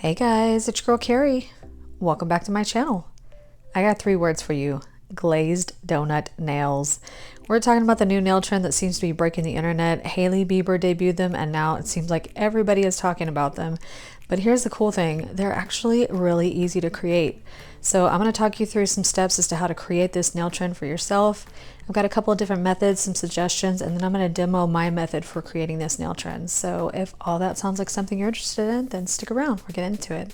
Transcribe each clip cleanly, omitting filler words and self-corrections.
Hey guys, it's your girl Carrie. Welcome back to my channel. I got 3 words for you. Glazed donut nails. We're talking about the new nail trend that seems to be breaking the internet. Hailey Bieber debuted them and now it seems like everybody is talking about them. But here's the cool thing, they're actually really easy to create. So I'm going to talk you through some steps as to how to create this nail trend for yourself. I've got a couple of different methods, some suggestions, and then I'm going to demo my method for creating this nail trend. So if all that sounds like something you're interested in, then stick around, we'll get into it.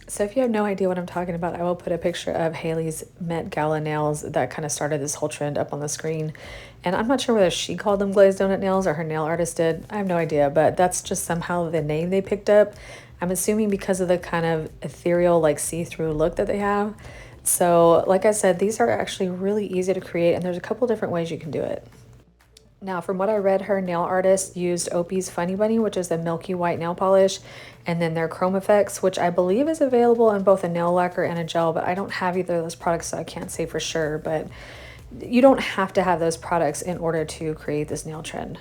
So if you have no idea what I'm talking about, I will put a picture of Hailey's Met Gala nails that kind of started this whole trend up on the screen. And I'm not sure whether she called them glazed donut nails or her nail artist did. I have no idea, but that's just somehow the name they picked up. I'm assuming because of the kind of ethereal, like see-through look that they have. So like I said, these are actually really easy to create and there's a couple different ways you can do it. Now, from what I read, her nail artist used Opie's Funny Bunny, which is a milky white nail polish, and then their Chrome Effects, which I believe is available in both a nail lacquer and a gel, but I don't have either of those products, so I can't say for sure. But you don't have to have those products in order to create this nail trend.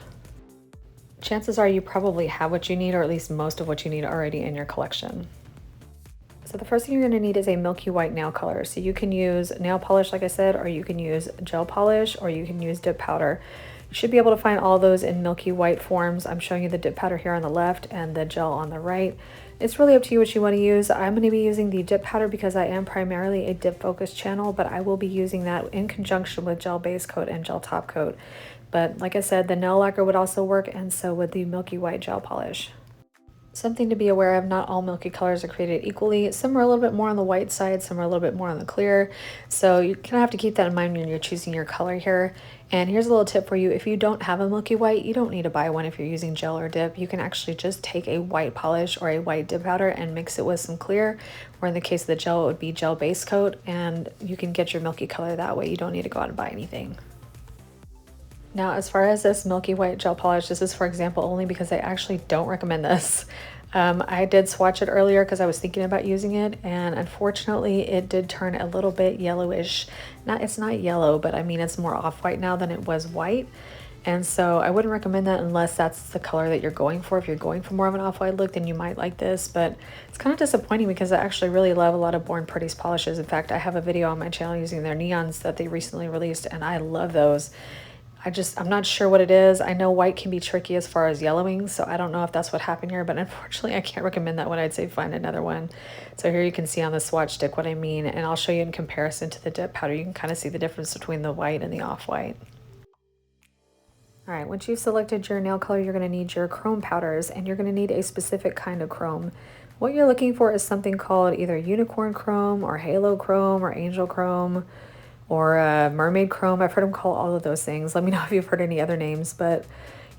Chances are you probably have what you need, or at least most of what you need already in your collection. So the first thing you're going to need is a milky white nail color. So you can use nail polish, like I said, or you can use gel polish, or you can use dip powder. You should be able to find all those in milky white forms. I'm showing you the dip powder here on the left and the gel on the right. It's really up to you what you want to use. I'm going to be using the dip powder because I am primarily a dip focused channel, but I will be using that in conjunction with gel base coat and gel top coat. But like I said, the nail lacquer would also work, and so would the milky white gel polish. Something to be aware of, not all milky colors are created equally. Some are a little bit more on the white side, some are a little bit more on the clear. So you kind of have to keep that in mind when you're choosing your color here. And here's a little tip for you. If you don't have a milky white, you don't need to buy one if you're using gel or dip. You can actually just take a white polish or a white dip powder and mix it with some clear, or in the case of the gel, it would be gel base coat, and you can get your milky color that way. You don't need to go out and buy anything. Now, as far as this milky white gel polish, this is for example only because I actually don't recommend this. I did swatch it earlier because I was thinking about using it, and unfortunately it did turn a little bit yellowish. It's not yellow, but I mean it's more off-white now than it was white. And so I wouldn't recommend that unless that's the color that you're going for. If you're going for more of an off-white look, then you might like this, but it's kind of disappointing because I actually really love a lot of Born Pretty's polishes. In fact, I have a video on my channel using their neons that they recently released, and I love those. I'm not sure what it is. I know white can be tricky as far as yellowing, so I don't know if that's what happened here, but unfortunately I can't recommend that one. I'd say find another one. So here you can see on the swatch stick what I mean, and I'll show you in comparison to the dip powder. You can kind of see the difference between the white and the off-white. All right, once you've selected your nail color, you're going to need your chrome powders, and you're going to need a specific kind of chrome. What you're looking for is something called either unicorn chrome or halo chrome or angel chrome, or mermaid chrome. I've heard them call all of those things. Let me know if you've heard any other names, but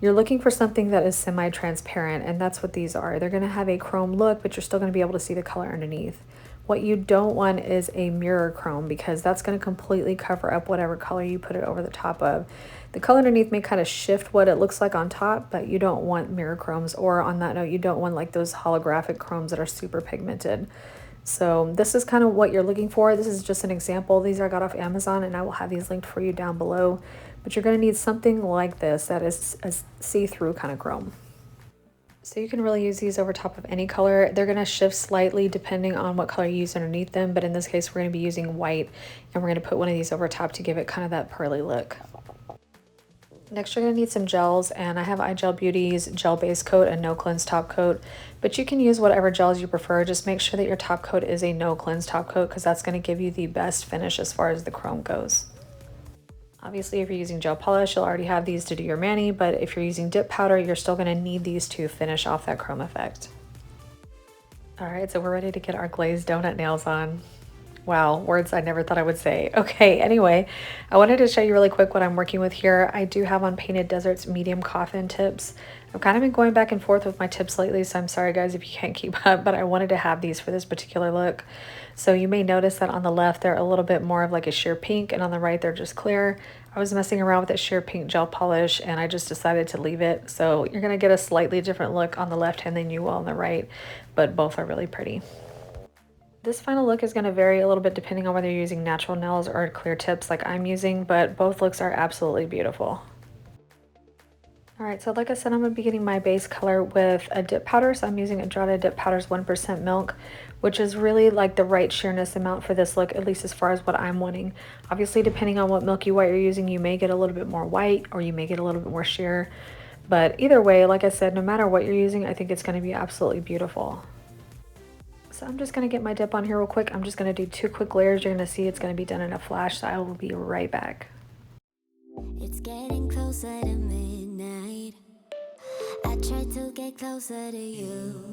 you're looking for something that is semi-transparent, and that's what these are. They're going to have a chrome look, but you're still going to be able to see the color underneath. What you don't want is a mirror chrome, because that's going to completely cover up whatever color you put it over the top of. The color underneath may kind of shift what it looks like on top, but you don't want mirror chromes, or on that note, you don't want like those holographic chromes that are super pigmented. So this is kind of what you're looking for. This is just an example. These I got off Amazon, and I will have these linked for you down below. But you're going to need something like this that is a see-through kind of chrome. So you can really use these over top of any color. They're going to shift slightly depending on what color you use underneath them. But in this case, we're going to be using white, and we're going to put one of these over top to give it kind of that pearly look. Next, you're going to need some gels, and I have iGel Beauty's gel base coat and no cleanse top coat, but you can use whatever gels you prefer. Just make sure that your top coat is a no cleanse top coat, because that's going to give you the best finish as far as the chrome goes. Obviously, if you're using gel polish, you'll already have these to do your mani, but if you're using dip powder, you're still going to need these to finish off that chrome effect. All right, so we're ready to get our glazed donut nails on. Wow, words I never thought I would say. Okay, anyway, I wanted to show you really quick what I'm working with here. I do have on Painted Desert's medium coffin tips. I've kind of been going back and forth with my tips lately, so I'm sorry guys if you can't keep up, but I wanted to have these for this particular look. So you may notice that on the left they're a little bit more of like a sheer pink, and on the right they're just clear. I was messing around with that sheer pink gel polish, and I just decided to leave it. So you're going to get a slightly different look on the left hand than you will on the right, but both are really pretty. This final look is going to vary a little bit depending on whether you're using natural nails or clear tips like I'm using, but both looks are absolutely beautiful. Alright, so like I said, I'm going to be getting my base color with a dip powder. So I'm using Andrade Dip Powder's 1% Milk, which is really like the right sheerness amount for this look, at least as far as what I'm wanting. Obviously, depending on what milky white you're using, you may get a little bit more white or you may get a little bit more sheer. But either way, like I said, no matter what you're using, I think it's going to be absolutely beautiful. So I'm just going to get my dip on here real quick. I'm just going to do 2 quick layers. You're going to see it's going to be done in a flash, so I will be right back. It's getting closer to midnight. I try to get closer to you.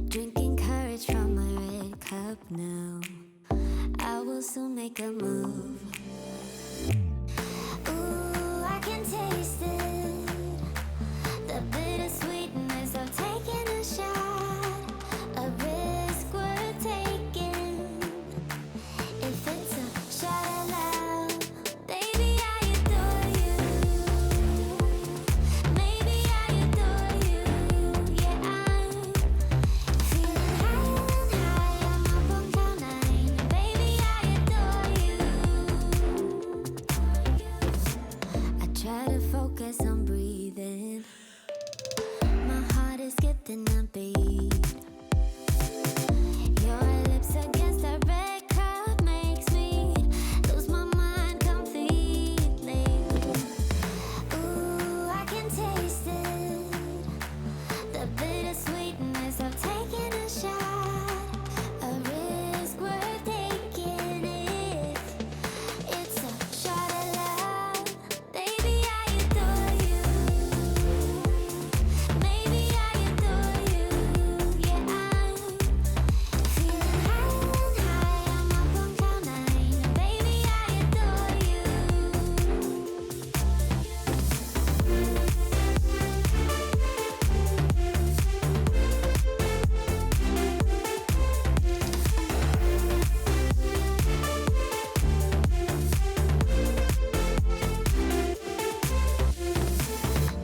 Drinking courage from my red cup now. I will soon make a move. Ooh, I can taste it. The bittersweetness of taking a shot. A risk worth taking. If it's a shot of love, baby, I adore you. Maybe I adore you. Yeah, I'm feeling high, I'm up on cloud nine. Baby, I adore you. I try to focus on breathing. My heart is skipping a beat. Your lips against a red cup makes me lose my mind completely. Ooh, I can taste it. The bittersweetness of taking a shot. A risk worth taking if it's a shot of love. Baby, I adore you. Maybe I adore you. Yeah, I'm feeling high, I'm up on cloud nine. Baby, I adore you.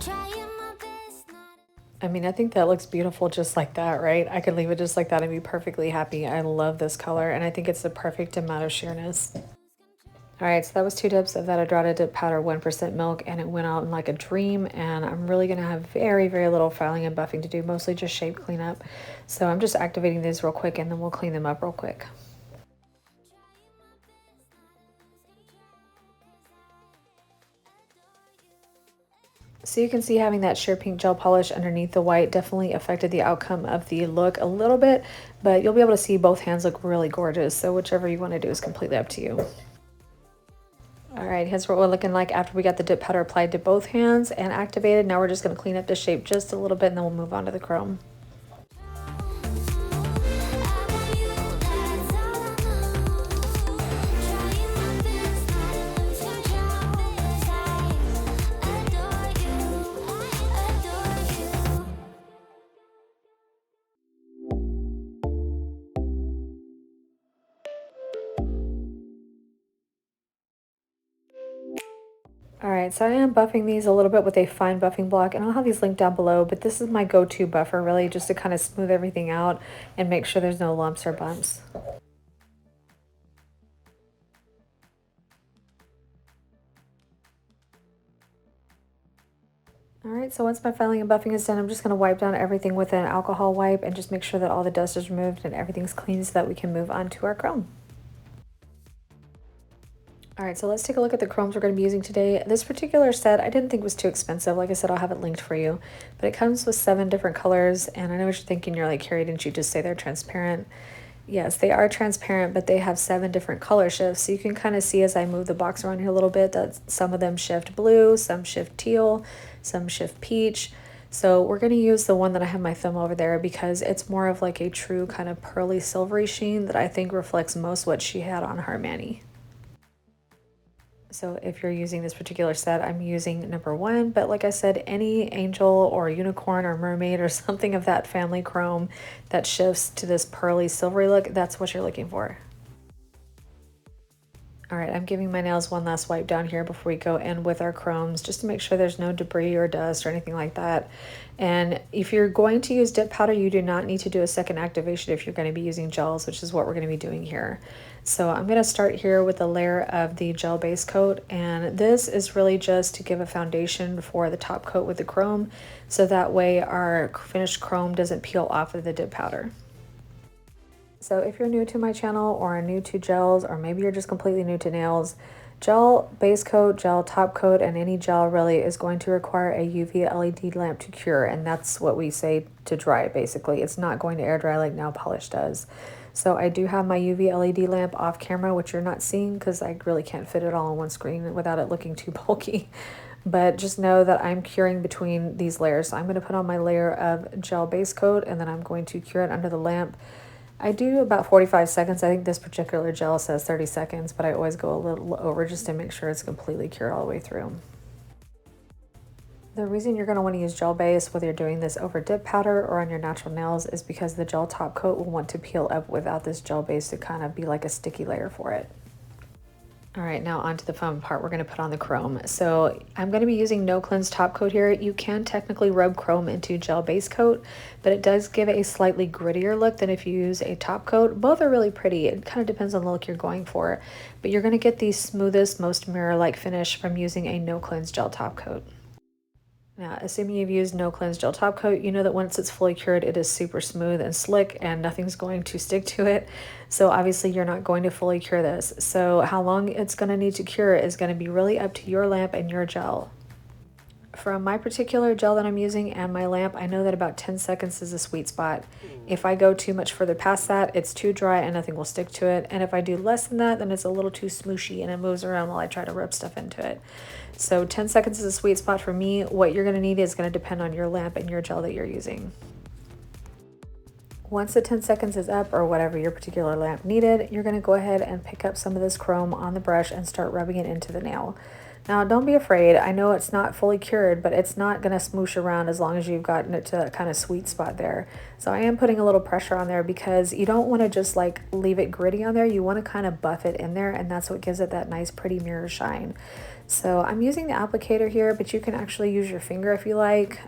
Trying my best not I mean, I think that looks beautiful just like that, right? I could leave it just like that and be perfectly happy. I love this color, and I think it's the perfect amount of sheerness. All right, so that was 2 dips of that Andrade Dip Powder 1% Milk, and it went out in like a dream, and I'm really going to have very, very little filing and buffing to do, mostly just shape cleanup. So I'm just activating these real quick, and then we'll clean them up real quick. So you can see having that sheer pink gel polish underneath the white definitely affected the outcome of the look a little bit, but you'll be able to see both hands look really gorgeous. So whichever you want to do is completely up to you. All right, here's what we're looking like after we got the dip powder applied to both hands and activated. Now we're just going to clean up the shape just a little bit, and then we'll move on to the chrome. All right, so I am buffing these a little bit with a fine buffing block, and I'll have these linked down below, but this is my go-to buffer, really, just to kind of smooth everything out and make sure there's no lumps or bumps. All right, so once my filing and buffing is done, I'm just going to wipe down everything with an alcohol wipe and just make sure that all the dust is removed and everything's clean so that we can move on to our chrome. All right, so let's take a look at the chromes we're going to be using today. This particular set I didn't think was too expensive. Like I said, I'll have it linked for you. But it comes with 7 different colors, and I know what you're thinking. You're like, Carrie, didn't you just say they're transparent? Yes, they are transparent, but they have 7 different color shifts. So you can kind of see as I move the box around here a little bit that some of them shift blue, some shift teal, some shift peach. So we're going to use the one that I have my thumb over there because it's more of like a true kind of pearly silvery sheen that I think reflects most what she had on her mani. So if you're using this particular set, I'm using number 1, but like I said, any angel or unicorn or mermaid or something of that family chrome that shifts to this pearly silvery look, that's what you're looking for. All right, I'm giving my nails one last wipe down here before we go in with our chromes, just to make sure there's no debris or dust or anything like that. And if you're going to use dip powder, you do not need to do a second activation if you're going to be using gels, which is what we're going to be doing here. So I'm going to start here with a layer of the gel base coat, and this is really just to give a foundation for the top coat with the chrome, so that way our finished chrome doesn't peel off of the dip powder. So if you're new to my channel or new to gels, or maybe you're just completely new to nails, gel base coat, gel top coat, and any gel really is going to require a UV LED lamp to cure, and that's what we say to dry basically. It's not going to air dry like nail polish does. So I do have my UV LED lamp off camera, which you're not seeing because I really can't fit it all on one screen without it looking too bulky. But just know that I'm curing between these layers. So I'm going to put on my layer of gel base coat, and then I'm going to cure it under the lamp. I do about 45 seconds. I think this particular gel says 30 seconds, but I always go a little over just to make sure it's completely cured all the way through. The reason you're going to want to use gel base, whether you're doing this over dip powder or on your natural nails, is because the gel top coat will want to peel up without this gel base to kind of be like a sticky layer for it. All right, now onto the fun part. We're going to put on the chrome. So I'm going to be using No Cleanse top coat here. You can technically rub chrome into gel base coat, but it does give a slightly grittier look than if you use a top coat. Both are really pretty. It kind of depends on the look you're going for, but you're going to get the smoothest, most mirror-like finish from using a No Cleanse gel top coat. Now, assuming you've used No Cleanse gel top coat, you know that once it's fully cured, it is super smooth and slick and nothing's going to stick to it. So obviously you're not going to fully cure this. So how long it's going to need to cure is going to be really up to your lamp and your gel. From my particular gel that I'm using and my lamp, I know that about 10 seconds is a sweet spot. If I go too much further past that, it's too dry and nothing will stick to it. And if I do less than that, then it's a little too smooshy and it moves around while I try to rub stuff into it. So 10 seconds is a sweet spot for me. What you're going to need is going to depend on your lamp and your gel that you're using. Once the 10 seconds is up, or whatever your particular lamp needed, you're going to go ahead and pick up some of this chrome on the brush and start rubbing it into the nail. Now, don't be afraid. I know it's not fully cured, but it's not going to smoosh around as long as you've gotten it to that kind of sweet spot there. So I am putting a little pressure on there because you don't want to just like leave it gritty on there. You want to kind of buff it in there, and that's what gives it that nice pretty mirror shine. So I'm using the applicator here, but you can actually use your finger if you like.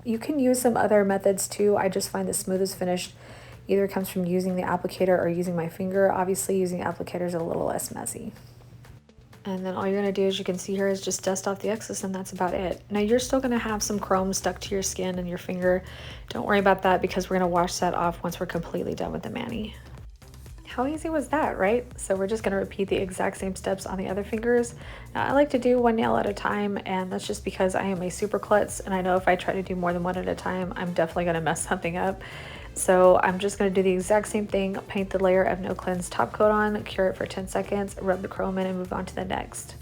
You can use some other methods too. I just find the smoothest finish either comes from using the applicator or using my finger. Obviously, using the applicator is a little less messy. And then all you're going to do, as you can see here, is just dust off the excess, and that's about it. Now you're still going to have some chrome stuck to your skin and your finger. Don't worry about that because we're going to wash that off once we're completely done with the mani. How easy was that, right? So we're just going to repeat the exact same steps on the other fingers. Now I like to do one nail at a time, and that's just because I am a super klutz, and I know if I try to do more than one at a time, I'm definitely going to mess something up. So I'm just going to do the exact same thing, paint the layer of No Cleanse top coat on, cure it for 10 seconds, rub the chrome in, and move on to the next.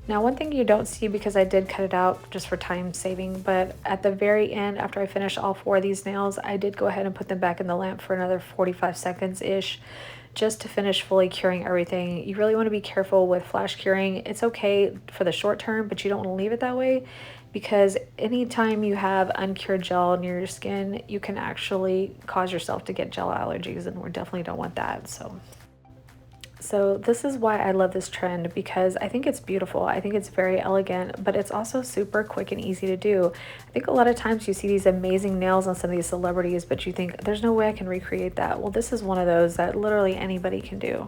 Now, one thing you don't see because I did cut it out just for time saving, but at the very end, after I finish all 4 of these nails, I did go ahead and put them back in the lamp for another 45 seconds-ish, just to finish fully curing everything. You really want to be careful with flash curing. It's okay for the short term, but you don't want to leave it that way, because anytime you have uncured gel near your skin, you can actually cause yourself to get gel allergies, and we definitely don't want that. So this is why I love this trend, because I think it's beautiful. I think it's very elegant, but it's also super quick and easy to do. I think a lot of times you see these amazing nails on some of these celebrities, but you think there's no way I can recreate that. Well, this is one of those that literally anybody can do.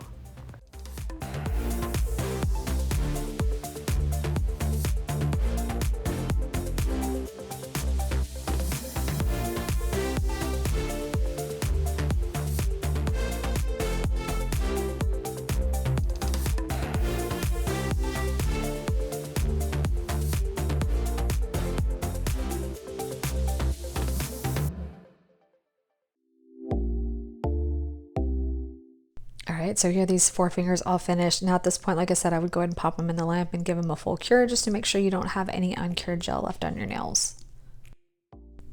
All right, so here these 4 fingers all finished. Now at this point, like I said, I would go ahead and pop them in the lamp and give them a full cure just to make sure you don't have any uncured gel left on your nails.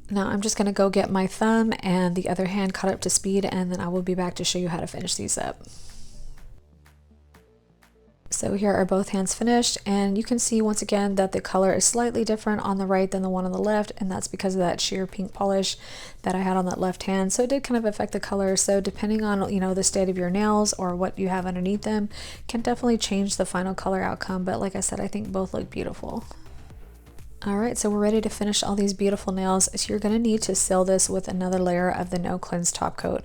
Now I'm just gonna go get my thumb and the other hand caught up to speed, and then I will be back to show you how to finish these up. So here are both hands finished, and you can see once again that the color is slightly different on the right than the one on the left, and that's because of that sheer pink polish that I had on that left hand. So it did kind of affect the color. So depending on, you know, the state of your nails or what you have underneath them can definitely change the final color outcome. But like I said, I think both look beautiful. All right, so we're ready to finish all these beautiful nails. So you're gonna need to seal this with another layer of the No Cleanse top coat.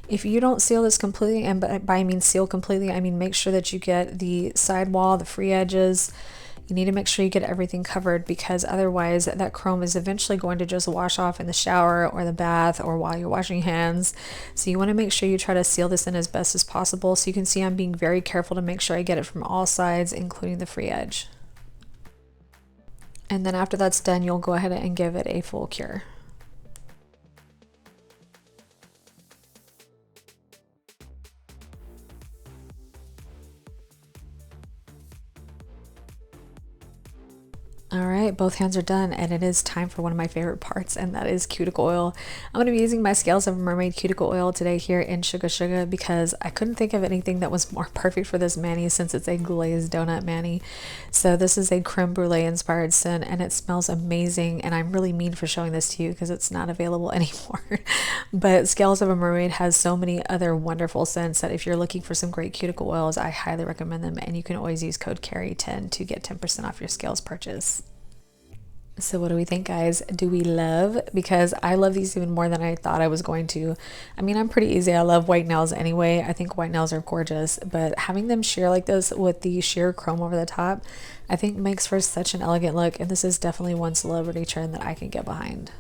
If you don't seal this completely, and by I mean seal completely, I mean make sure that you get the sidewall, the free edges. You need to make sure you get everything covered, because otherwise that chrome is eventually going to just wash off in the shower or the bath or while you're washing hands. So you want to make sure you try to seal this in as best as possible. So you can see I'm being very careful to make sure I get it from all sides, including the free edge. And then after that's done, you'll go ahead and give it a full cure. All right, both hands are done, and it is time for one of my favorite parts, and that is cuticle oil. I'm going to be using my Scales of a Mermaid cuticle oil today here in Sugar Sugar, because I couldn't think of anything that was more perfect for this mani, since it's a glazed donut mani. So this is a creme brulee inspired scent, and it smells amazing, and I'm really mean for showing this to you because it's not available anymore. But Scales of a Mermaid has so many other wonderful scents that if you're looking for some great cuticle oils, I highly recommend them, and you can always use code CARRY10 to get 10% off your Scales purchase. So what do we think, guys? Do we love? Because I love these even more than I thought I was going to. I mean, I'm pretty easy. I love white nails anyway. I think white nails are gorgeous, but having them sheer like this with the sheer chrome over the top, I think makes for such an elegant look, and this is definitely one celebrity trend that I can get behind.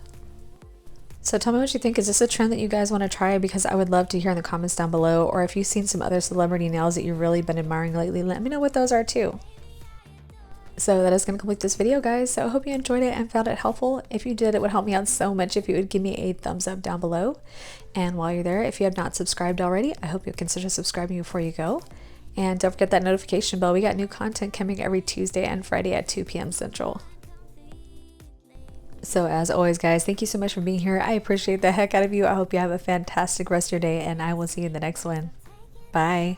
So tell me what you think. Is this a trend that you guys want to try? Because I would love to hear in the comments down below, or if you've seen some other celebrity nails that you've really been admiring lately, let me know what those are too. So that is going to complete this video, guys. So I hope you enjoyed it and found it helpful. If you did, it would help me out so much if you would give me a thumbs up down below. And while you're there, if you have not subscribed already, I hope you'll consider subscribing before you go. And don't forget that notification bell. We got new content coming every Tuesday and Friday at 2 p.m. Central. So as always, guys, thank you so much for being here. I appreciate the heck out of you. I hope you have a fantastic rest of your day, and I will see you in the next one. Bye.